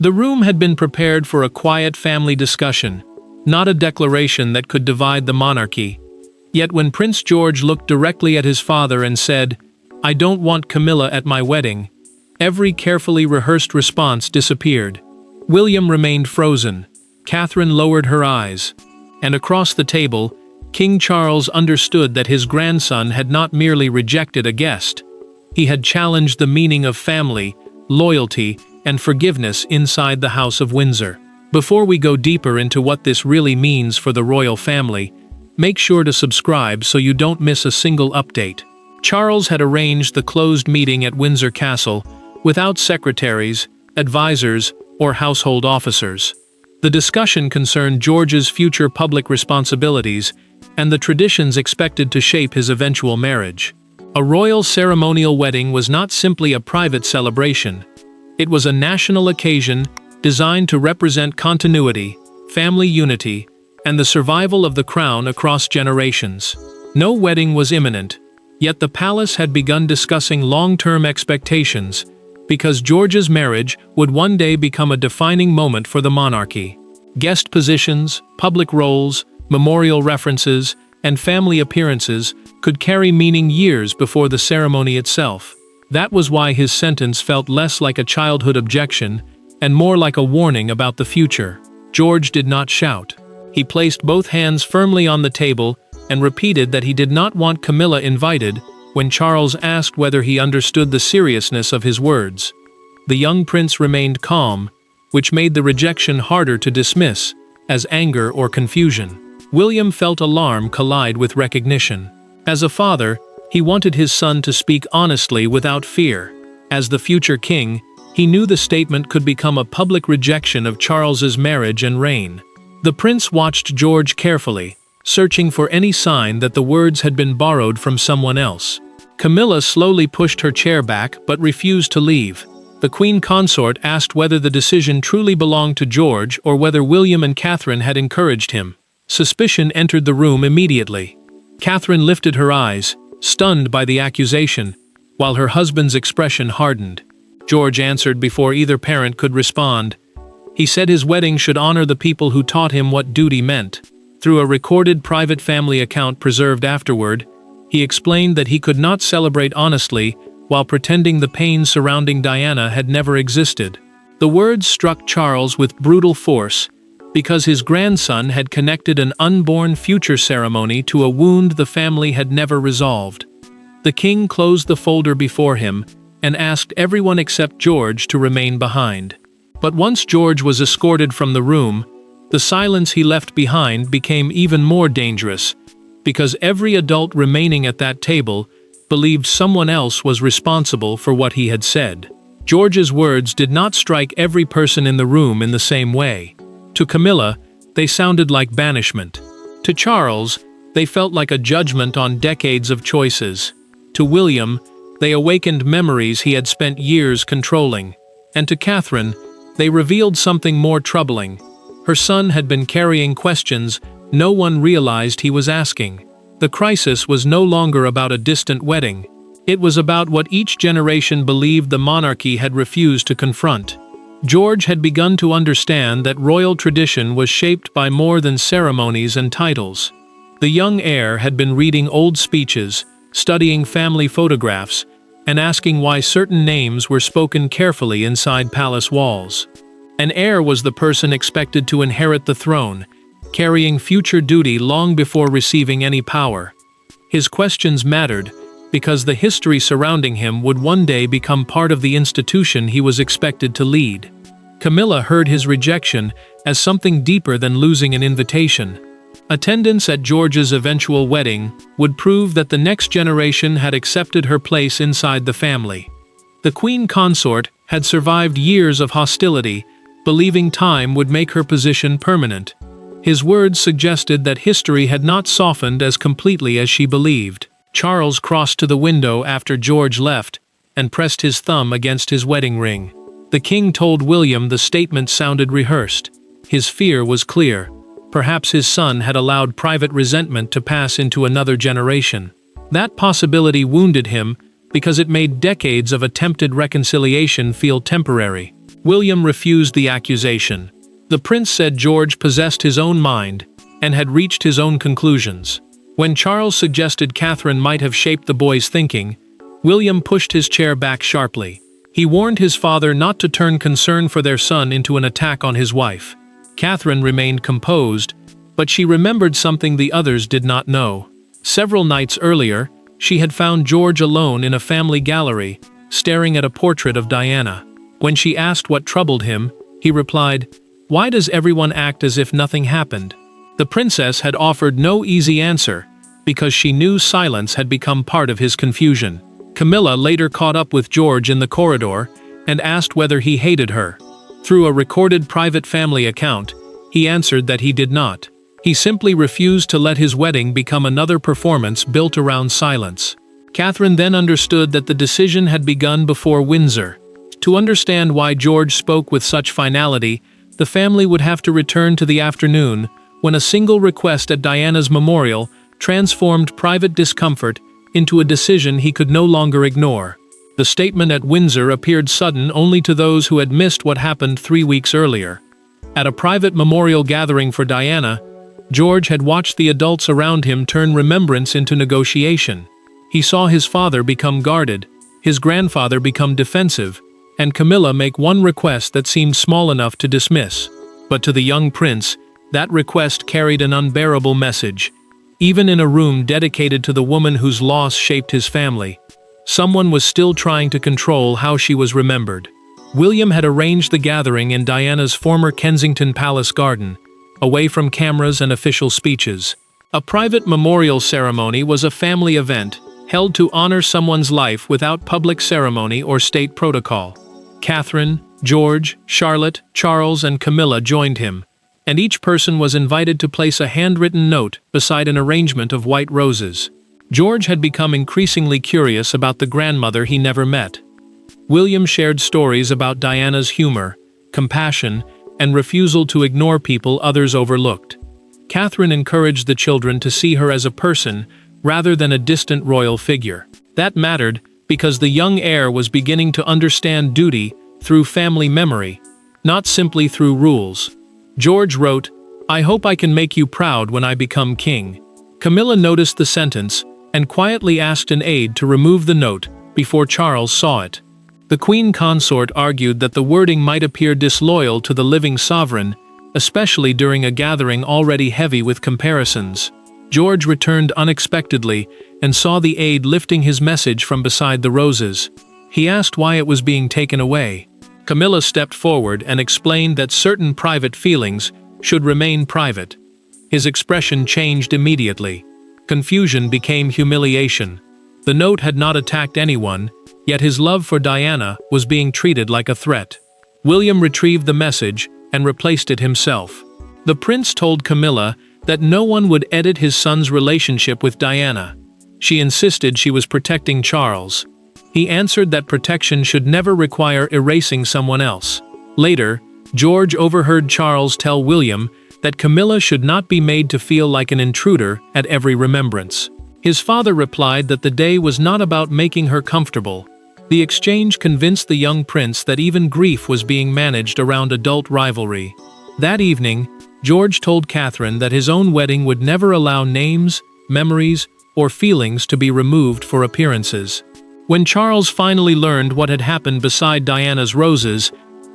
The room had been prepared for a quiet family discussion, not a declaration that could divide the monarchy. Yet when Prince George looked directly at his father and said, "I don't want Camilla at my wedding," every carefully rehearsed response disappeared. William remained frozen. Catherine lowered her eyes. And across the table, King Charles understood that his grandson had not merely rejected a guest. He had challenged the meaning of family, loyalty, and forgiveness inside the House of Windsor. Before we go deeper into what this really means for the royal family, make sure to subscribe so you don't miss a single update. Charles had arranged the closed meeting at Windsor Castle without secretaries, advisors, or household officers. The discussion concerned George's future public responsibilities and the traditions expected to shape his eventual marriage. A royal ceremonial wedding was not simply a private celebration. It was a national occasion designed to represent continuity, family unity, and the survival of the crown across generations. No wedding was imminent, yet the palace had begun discussing long-term expectations, because George's marriage would one day become a defining moment for the monarchy. Guest positions, public roles, memorial references, and family appearances could carry meaning years before the ceremony itself. That was why his sentence felt less like a childhood objection and more like a warning about the future. George did not shout. He placed both hands firmly on the table and repeated that he did not want Camilla invited when Charles asked whether he understood the seriousness of his words. The young prince remained calm, which made the rejection harder to dismiss as anger or confusion. William felt alarm collide with recognition. As a father, he wanted his son to speak honestly without fear. As the future king, he knew the statement could become a public rejection of Charles's marriage and reign. The prince watched George carefully, searching for any sign that the words had been borrowed from someone else. Camilla slowly pushed her chair back but refused to leave. The queen consort asked whether the decision truly belonged to George or whether William and Catherine had encouraged him. Suspicion entered the room immediately. Catherine lifted her eyes, stunned by the accusation, while her husband's expression hardened. George answered before either parent could respond. He said his wedding should honor the people who taught him what duty meant. Through a recorded private family account preserved afterward, he explained that he could not celebrate honestly while pretending the pain surrounding Diana had never existed. The words struck Charles with brutal force, because his grandson had connected an unborn future ceremony to a wound the family had never resolved. The king closed the folder before him and asked everyone except George to remain behind. But once George was escorted from the room, the silence he left behind became even more dangerous, because every adult remaining at that table believed someone else was responsible for what he had said. George's words did not strike every person in the room in the same way. To Camilla, they sounded like banishment. To Charles, they felt like a judgment on decades of choices. To William, they awakened memories he had spent years controlling. And to Catherine, they revealed something more troubling. Her son had been carrying questions no one realized he was asking. The crisis was no longer about a distant wedding. It was about what each generation believed the monarchy had refused to confront. George had begun to understand that royal tradition was shaped by more than ceremonies and titles. The young heir had been reading old speeches, studying family photographs, and asking why certain names were spoken carefully inside palace walls. An heir was the person expected to inherit the throne, carrying future duty long before receiving any power. His questions mattered, because the history surrounding him would one day become part of the institution he was expected to lead. Camilla heard his rejection as something deeper than losing an invitation. Attendance at George's eventual wedding would prove that the next generation had accepted her place inside the family. The queen consort had survived years of hostility, believing time would make her position permanent. His words suggested that history had not softened as completely as she believed. Charles crossed to the window after George left and pressed his thumb against his wedding ring. The king told William the statement sounded rehearsed. His fear was clear. Perhaps his son had allowed private resentment to pass into another generation. That possibility wounded him because it made decades of attempted reconciliation feel temporary. William refused the accusation. The prince said George possessed his own mind and had reached his own conclusions. When Charles suggested Catherine might have shaped the boy's thinking, William pushed his chair back sharply. He warned his father not to turn concern for their son into an attack on his wife. Catherine remained composed, but she remembered something the others did not know. Several nights earlier, she had found George alone in a family gallery, staring at a portrait of Diana. When she asked what troubled him, he replied, "Why does everyone act as if nothing happened?" The princess had offered no easy answer, because she knew silence had become part of his confusion. Camilla later caught up with George in the corridor and asked whether he hated her. Through a recorded private family account, he answered that he did not. He simply refused to let his wedding become another performance built around silence. Catherine then understood that the decision had begun before Windsor. To understand why George spoke with such finality, the family would have to return to the afternoon, when a single request at Diana's memorial transformed private discomfort into a decision he could no longer ignore. The statement at Windsor appeared sudden only to those who had missed what happened 3 weeks earlier. At a private memorial gathering for Diana, George had watched the adults around him turn remembrance into negotiation. He saw his father become guarded, his grandfather become defensive, and Camilla make one request that seemed small enough to dismiss. But to the young prince, that request carried an unbearable message. Even in a room dedicated to the woman whose loss shaped his family, someone was still trying to control how she was remembered. William had arranged the gathering in Diana's former Kensington palace garden, away from cameras and official speeches. A private memorial ceremony was a family event, held to honor someone's life without public ceremony or state protocol. Catherine, George, Charlotte, Charles, and Camilla joined him, and each person was invited to place a handwritten note beside an arrangement of white roses. George had become increasingly curious about the grandmother he never met. William shared stories about Diana's humor, compassion, and refusal to ignore people others overlooked. Catherine encouraged the children to see her as a person rather than a distant royal figure. That mattered because the young heir was beginning to understand duty through family memory, not simply through rules. George wrote, "I hope I can make you proud when I become king." Camilla noticed the sentence and quietly asked an aide to remove the note before Charles saw it. The queen consort argued that the wording might appear disloyal to the living sovereign, especially during a gathering already heavy with comparisons. George returned unexpectedly and saw the aide lifting his message from beside the roses. He asked why it was being taken away. Camilla stepped forward and explained that certain private feelings should remain private. His expression changed immediately. Confusion became humiliation. The note had not attacked anyone, yet his love for Diana was being treated like a threat. William retrieved the message and replaced it himself. The prince told Camilla that no one would edit his son's relationship with Diana. She insisted she was protecting Charles. He answered that protection should never require erasing someone else. Later, George overheard Charles tell William that Camilla should not be made to feel like an intruder at every remembrance. His father replied that the day was not about making her comfortable. The exchange convinced the young prince that even grief was being managed around adult rivalry. That evening, George told Catherine that his own wedding would never allow names, memories, or feelings to be removed for appearances. When Charles finally learned what had happened beside Diana's roses,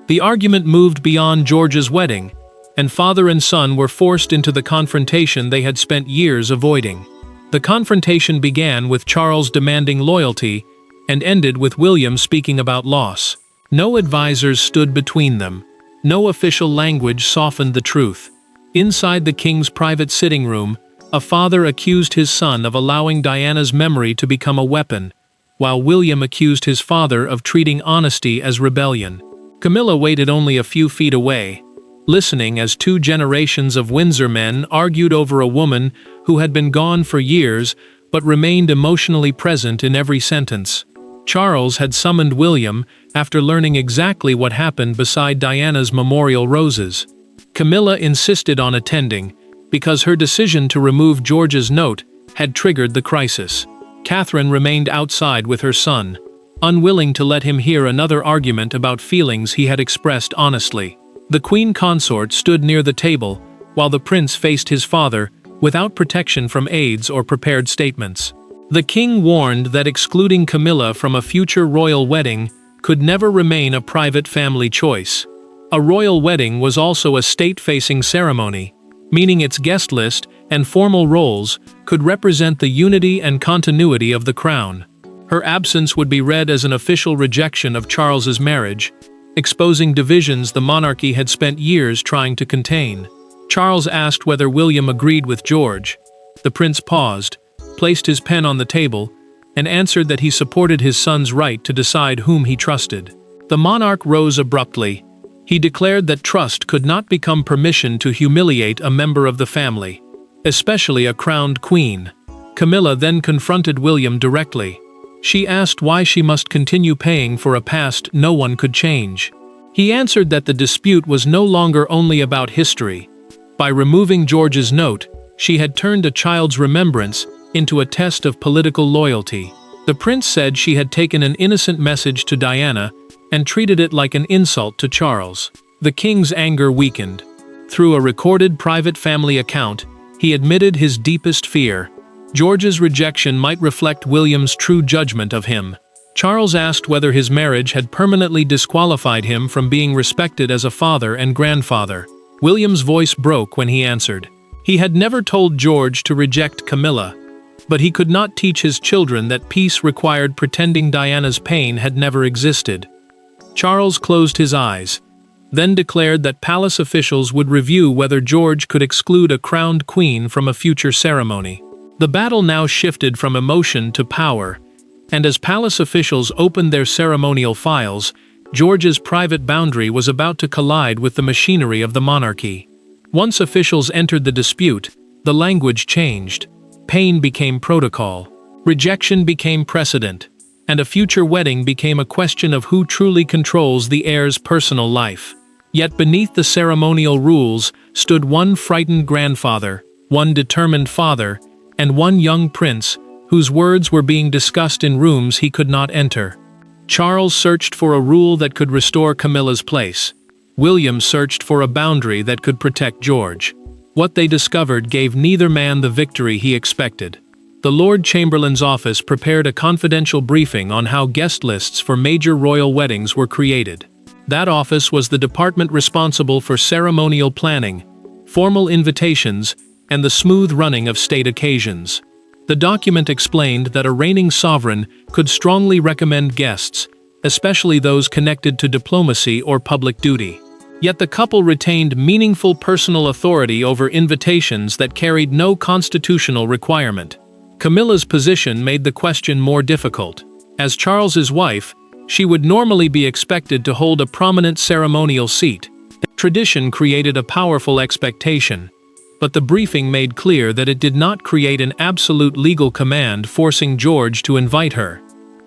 the argument moved beyond George's wedding, and father and son were forced into the confrontation they had spent years avoiding. The confrontation began with Charles demanding loyalty and ended with William speaking about loss. No advisors stood between them. No official language softened the truth. Inside the king's private sitting room, a father accused his son of allowing Diana's memory to become a weapon, while William accused his father of treating honesty as rebellion. Camilla waited only a few feet away, listening as 2 generations of Windsor men argued over a woman who had been gone for years but remained emotionally present in every sentence. Charles had summoned William after learning exactly what happened beside Diana's memorial roses. Camilla insisted on attending because her decision to remove George's note had triggered the crisis. Catherine remained outside with her son, unwilling to let him hear another argument about feelings he had expressed honestly. The queen consort stood near the table, while the prince faced his father, without protection from aides or prepared statements. The king warned that excluding Camilla from a future royal wedding could never remain a private family choice. A royal wedding was also a state-facing ceremony, meaning its guest list and formal roles could represent the unity and continuity of the crown. Her absence would be read as an official rejection of Charles's marriage, exposing divisions the monarchy had spent years trying to contain. Charles asked whether William agreed with George. The prince paused, placed his pen on the table, and answered that he supported his son's right to decide whom he trusted. The monarch rose abruptly. He declared that trust could not become permission to humiliate a member of the family, especially a crowned queen. Camilla then confronted William directly. She asked why she must continue paying for a past no one could change. He answered that the dispute was no longer only about history. By removing George's note, she had turned a child's remembrance into a test of political loyalty. The prince said she had taken an innocent message to Diana and treated it like an insult to Charles. The king's anger weakened. Through a recorded private family account, he admitted his deepest fear. George's rejection might reflect William's true judgment of him. Charles asked whether his marriage had permanently disqualified him from being respected as a father and grandfather. William's voice broke when he answered. He had never told George to reject Camilla, but he could not teach his children that peace required pretending Diana's pain had never existed. Charles closed his eyes, then declared that palace officials would review whether George could exclude a crowned queen from a future ceremony. The battle now shifted from emotion to power, and as palace officials opened their ceremonial files, George's private boundary was about to collide with the machinery of the monarchy. Once officials entered the dispute, the language changed. Pain became protocol. Rejection became precedent, and a future wedding became a question of who truly controls the heir's personal life. Yet beneath the ceremonial rules stood one frightened grandfather, one determined father, and one young prince whose words were being discussed in rooms he could not enter. Charles searched for a rule that could restore Camilla's place. William searched for a boundary that could protect George. What they discovered gave neither man the victory he expected. The Lord Chamberlain's office prepared a confidential briefing on how guest lists for major royal weddings were created. That office was the department responsible for ceremonial planning, formal invitations, and the smooth running of state occasions. The document explained that a reigning sovereign could strongly recommend guests, especially those connected to diplomacy or public duty. Yet the couple retained meaningful personal authority over invitations that carried no constitutional requirement. Camilla's position made the question more difficult. As Charles's wife, she would normally be expected to hold a prominent ceremonial seat. Tradition created a powerful expectation, but the briefing made clear that it did not create an absolute legal command forcing George to invite her.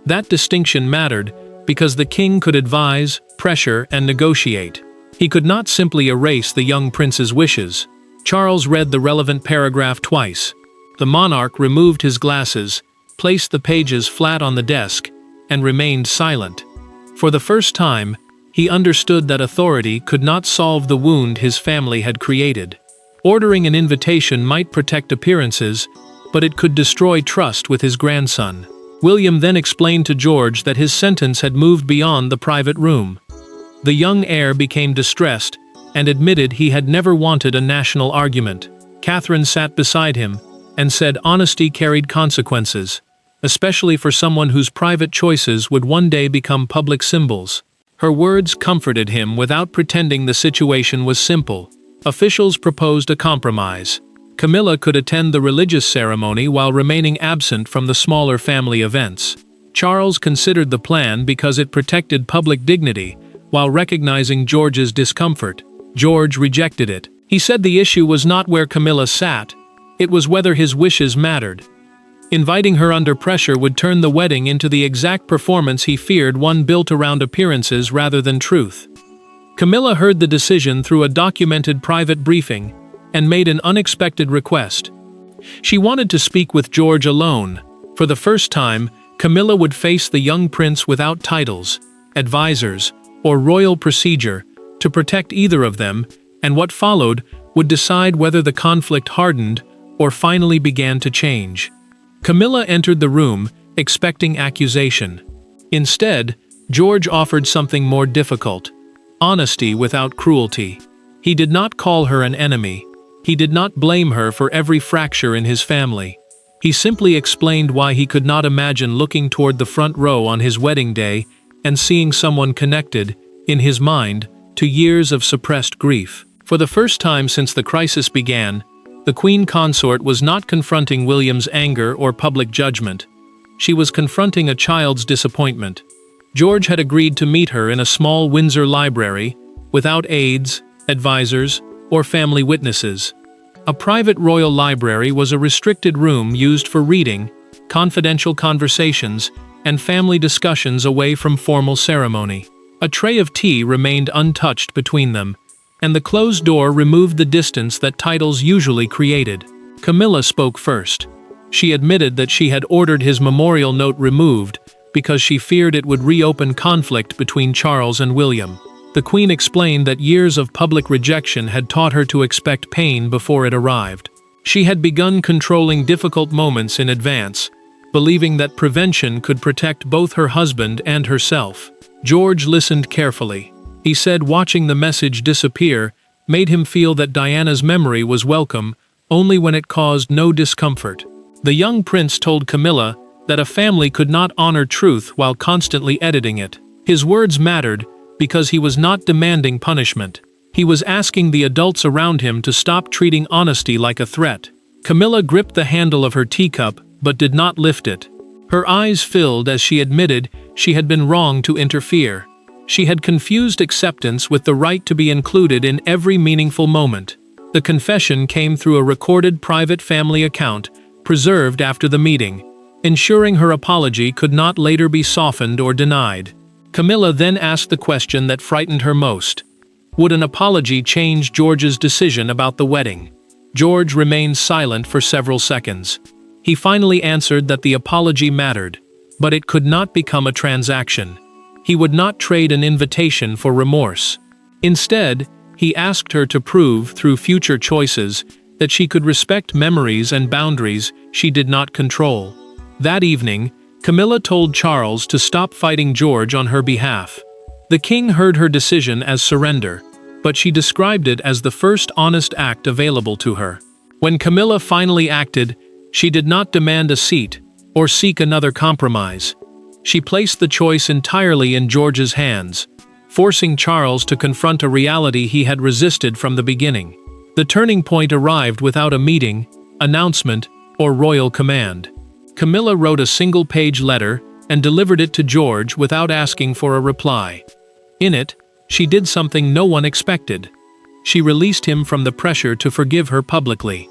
That distinction mattered because the king could advise, pressure, and negotiate. He could not simply erase the young prince's wishes. Charles read the relevant paragraph twice. The monarch removed his glasses, placed the pages flat on the desk, and remained silent. For the first time, he understood that authority could not solve the wound his family had created. Ordering an invitation might protect appearances, but it could destroy trust with his grandson. William then explained to George that his sentence had moved beyond the private room. The young heir became distressed and admitted he had never wanted a national argument. Catherine sat beside him and said honesty carried consequences, especially for someone whose private choices would one day become public symbols. Her words comforted him without pretending the situation was simple. Officials proposed a compromise. Camilla could attend the religious ceremony while remaining absent from the smaller family events. Charles considered the plan because it protected public dignity while recognizing George's discomfort. George rejected it. He said the issue was not where Camilla sat, it was whether his wishes mattered. Inviting her under pressure would turn the wedding into the exact performance he feared, one built around appearances rather than truth. Camilla heard the decision through a documented private briefing and made an unexpected request. She wanted to speak with George alone. For the first time, Camilla would face the young prince without titles, advisors, or royal procedure to protect either of them, and what followed would decide whether the conflict hardened or finally began to change. Camilla entered the room, expecting accusation. Instead, George offered something more difficult: honesty without cruelty. He did not call her an enemy. He did not blame her for every fracture in his family. He simply explained why he could not imagine looking toward the front row on his wedding day and seeing someone connected, in his mind, to years of suppressed grief. For the first time since the crisis began, the Queen Consort was not confronting William's anger or public judgment. She was confronting a child's disappointment. George had agreed to meet her in a small Windsor library, without aides, advisors, or family witnesses. A private royal library was a restricted room used for reading, confidential conversations, and family discussions away from formal ceremony. A tray of tea remained untouched between them, and the closed door removed the distance that titles usually created. Camilla spoke first. She admitted that she had ordered his memorial note removed because she feared it would reopen conflict between Charles and William. The Queen explained that years of public rejection had taught her to expect pain before it arrived. She had begun controlling difficult moments in advance, believing that prevention could protect both her husband and herself. George listened carefully. He said watching the message disappear made him feel that Diana's memory was welcome only when it caused no discomfort. The young prince told Camilla that a family could not honor truth while constantly editing it. His words mattered because he was not demanding punishment. He was asking the adults around him to stop treating honesty like a threat. Camilla gripped the handle of her teacup but did not lift it. Her eyes filled as she admitted she had been wrong to interfere. She had confused acceptance with the right to be included in every meaningful moment. The confession came through a recorded private family account, preserved after the meeting, ensuring her apology could not later be softened or denied. Camilla then asked the question that frightened her most. Would an apology change George's decision about the wedding? George remained silent for several seconds. He finally answered that the apology mattered, but it could not become a transaction. He would not trade an invitation for remorse. Instead, he asked her to prove through future choices that she could respect memories and boundaries she did not control. That evening, Camilla told Charles to stop fighting George on her behalf. The king heard her decision as surrender, but she described it as the first honest act available to her. When Camilla finally acted, she did not demand a seat or seek another compromise. She placed the choice entirely in George's hands, forcing Charles to confront a reality he had resisted from the beginning. The turning point arrived without a meeting, announcement, or royal command. Camilla wrote a single-page letter and delivered it to George without asking for a reply. In it, she did something no one expected. She released him from the pressure to forgive her publicly.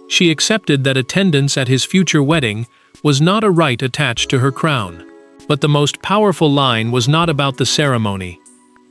She accepted that attendance at his future wedding was not a right attached to her crown. But the most powerful line was not about the ceremony.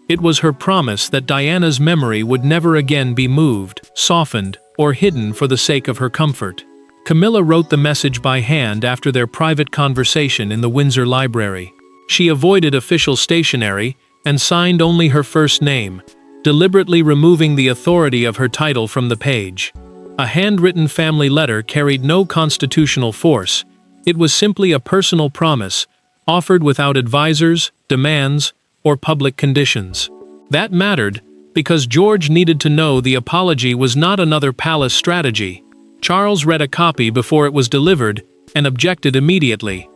It was her promise that Diana's memory would never again be moved, softened, or hidden for the sake of her comfort. Camilla wrote the message by hand after their private conversation in the Windsor Library. She avoided official stationery and signed only her first name, deliberately removing the authority of her title from the page. A handwritten family letter carried no constitutional force. It was simply a personal promise, offered without advisors, demands, or public conditions. That mattered, because George needed to know the apology was not another palace strategy. Charles read a copy before it was delivered, and objected immediately.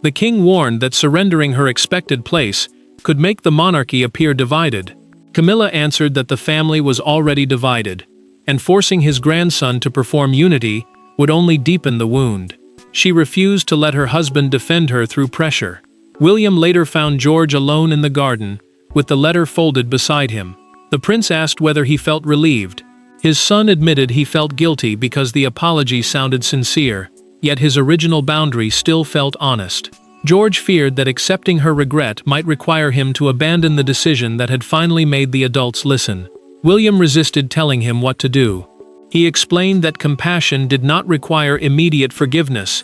The king warned that surrendering her expected place could make the monarchy appear divided. Camilla answered that the family was already divided, and forcing his grandson to perform unity would only deepen the wound. She refused to let her husband defend her through pressure. William later found George alone in the garden, with the letter folded beside him. The prince asked whether he felt relieved. His son admitted he felt guilty because the apology sounded sincere, yet his original boundary still felt honest. George feared that accepting her regret might require him to abandon the decision that had finally made the adults listen. William resisted telling him what to do. He explained that compassion did not require immediate forgiveness.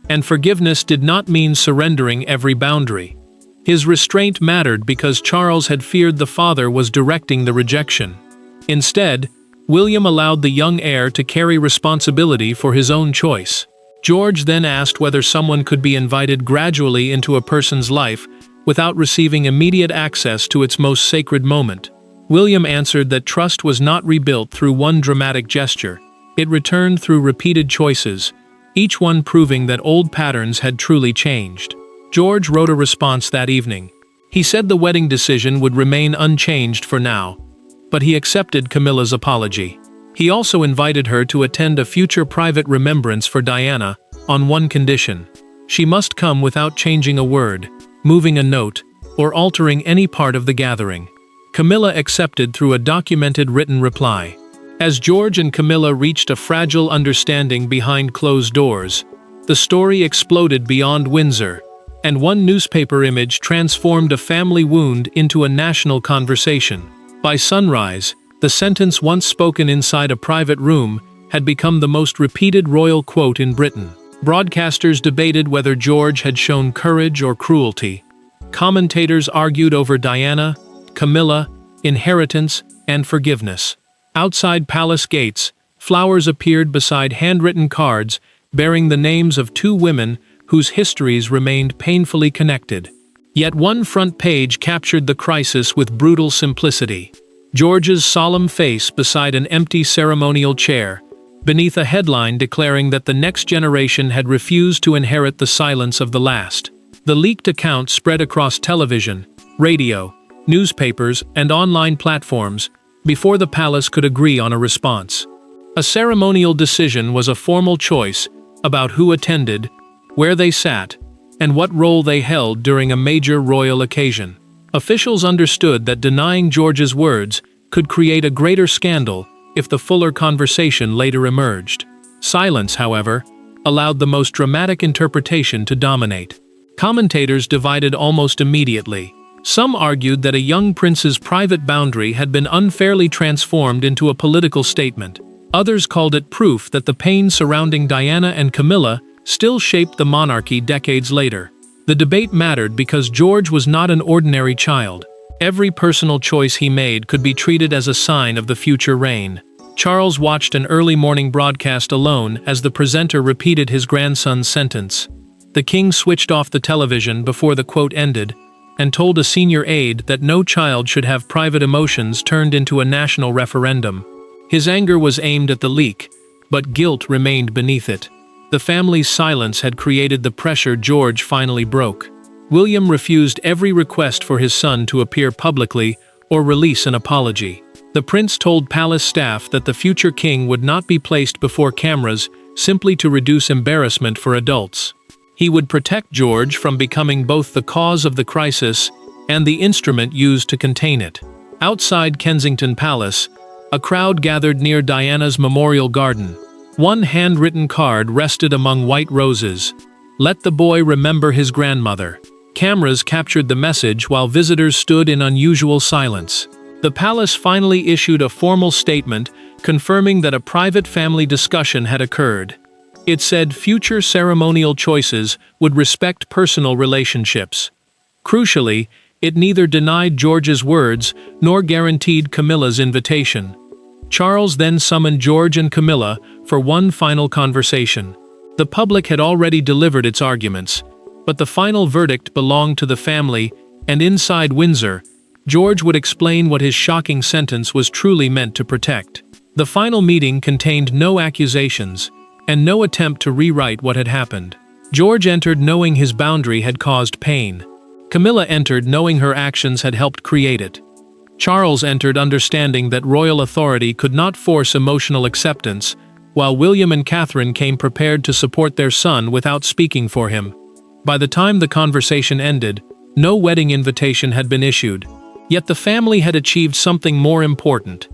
And forgiveness did not mean surrendering every boundary. His restraint mattered because Charles had feared the father was directing the rejection. Instead, William allowed the young heir to carry responsibility for his own choice. George then asked whether someone could be invited gradually into a person's life without receiving immediate access to its most sacred moment. William answered that trust was not rebuilt through one dramatic gesture. It returned through repeated choices, each one proving that old patterns had truly changed. George wrote a response that evening. He said the wedding decision would remain unchanged for now, but he accepted Camilla's apology. He also invited her to attend a future private remembrance for Diana, on one condition. She must come without changing a word, moving a note, or altering any part of the gathering. Camilla accepted through a documented written reply. As George and Camilla reached a fragile understanding behind closed doors, the story exploded beyond Windsor, and one newspaper image transformed a family wound into a national conversation. By sunrise, the sentence once spoken inside a private room had become the most repeated royal quote in Britain. Broadcasters debated whether George had shown courage or cruelty. Commentators argued over Diana, Camilla, inheritance, and forgiveness. Outside palace gates, flowers appeared beside handwritten cards bearing the names of two women whose histories remained painfully connected. Yet one front page captured the crisis with brutal simplicity. George's solemn face beside an empty ceremonial chair, beneath a headline declaring that the next generation had refused to inherit the silence of the last. The leaked account spread across television, radio, newspapers, and online platforms before the palace could agree on a response. A ceremonial decision was a formal choice about who attended, where they sat, and what role they held during a major royal occasion. Officials understood that denying George's words could create a greater scandal if the fuller conversation later emerged. Silence, however, allowed the most dramatic interpretation to dominate. Commentators divided almost immediately. Some argued that a young prince's private boundary had been unfairly transformed into a political statement. Others called it proof that the pain surrounding Diana and Camilla still shaped the monarchy decades later. The debate mattered because George was not an ordinary child. Every personal choice he made could be treated as a sign of the future reign. Charles watched an early morning broadcast alone as the presenter repeated his grandson's sentence. The king switched off the television before the quote ended, and told a senior aide that no child should have private emotions turned into a national referendum. His anger was aimed at the leak, but guilt remained beneath it. The family's silence had created the pressure George finally broke. William refused every request for his son to appear publicly or release an apology. The prince told palace staff that the future king would not be placed before cameras simply to reduce embarrassment for adults. He would protect George from becoming both the cause of the crisis and the instrument used to contain it. Outside Kensington Palace, a crowd gathered near Diana's memorial garden. One handwritten card rested among white roses. "Let the boy remember his grandmother." Cameras captured the message while visitors stood in unusual silence. The palace finally issued a formal statement confirming that a private family discussion had occurred. It said future ceremonial choices would respect personal relationships. Crucially, it neither denied George's words nor guaranteed Camilla's invitation. Charles then summoned George and Camilla for one final conversation. The public had already delivered its arguments, but the final verdict belonged to the family, and inside Windsor, George would explain what his shocking sentence was truly meant to protect. The final meeting contained no accusations, and no attempt to rewrite what had happened. George entered knowing his boundary had caused pain. Camilla entered knowing her actions had helped create it. Charles entered understanding that royal authority could not force emotional acceptance, while William and Catherine came prepared to support their son without speaking for him. By the time the conversation ended, no wedding invitation had been issued. Yet the family had achieved something more important.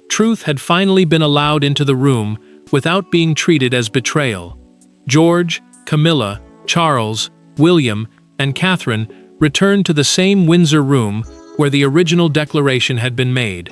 Truth had finally been allowed into the room without being treated as betrayal. George, Camilla, Charles, William, and Catherine returned to the same Windsor room where the original declaration had been made.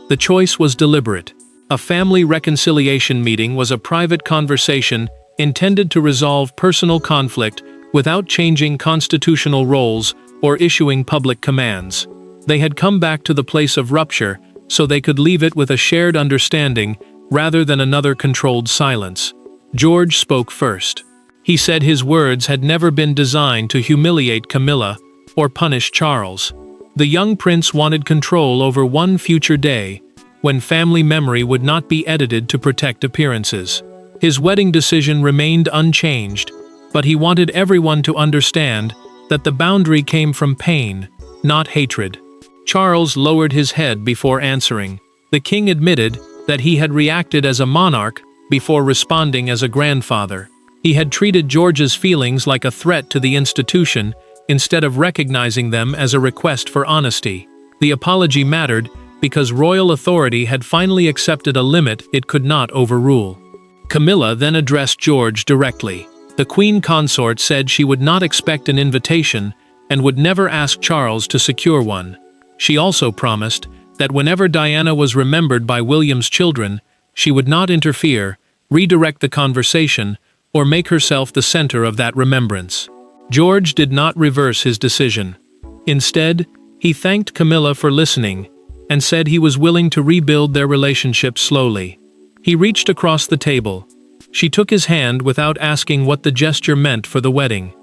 The choice was deliberate. A family reconciliation meeting was a private conversation intended to resolve personal conflict without changing constitutional roles or issuing public commands. They had come back to the place of rupture so they could leave it with a shared understanding rather than another controlled silence. George spoke first. He said his words had never been designed to humiliate Camilla or punish Charles. The young prince wanted control over one future day, when family memory would not be edited to protect appearances. His wedding decision remained unchanged, but he wanted everyone to understand that the boundary came from pain, not hatred. Charles lowered his head before answering. The king admitted that he had reacted as a monarch before responding as a grandfather. He had treated George's feelings like a threat to the institution instead of recognizing them as a request for honesty. The apology mattered because royal authority had finally accepted a limit it could not overrule. Camilla then addressed George directly. The queen consort said she would not expect an invitation and would never ask Charles to secure one. She also promised that whenever Diana was remembered by William's children, she would not interfere, redirect the conversation, or make herself the center of that remembrance. George did not reverse his decision. Instead, he thanked Camilla for listening and said he was willing to rebuild their relationship slowly. He reached across the table. She took his hand without asking what the gesture meant for the wedding.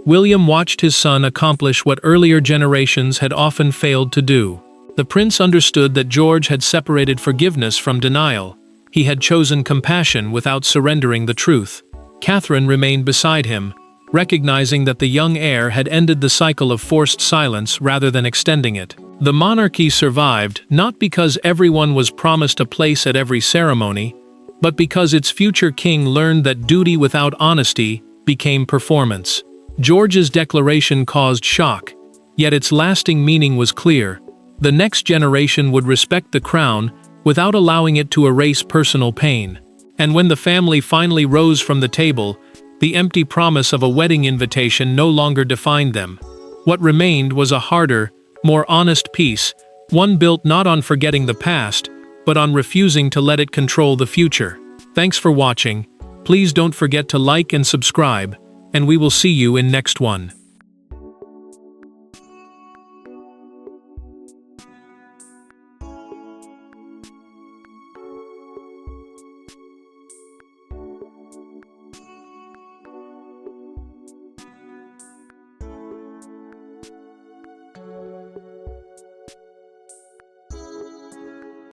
William watched his son accomplish what earlier generations had often failed to do. The prince understood that George had separated forgiveness from denial. He had chosen compassion without surrendering the truth. Catherine remained beside him, recognizing that the young heir had ended the cycle of forced silence rather than extending it. The monarchy survived not because everyone was promised a place at every ceremony, but because its future king learned that duty without honesty became performance. George's declaration caused shock, yet its lasting meaning was clear. The next generation would respect the crown without allowing it to erase personal pain. And when the family finally rose from the table, the empty promise of a wedding invitation no longer defined them. What remained was a harder, more honest peace, one built not on forgetting the past, but on refusing to let it control the future. Thanks for watching. Please don't forget to like and subscribe, and we will see you in next one.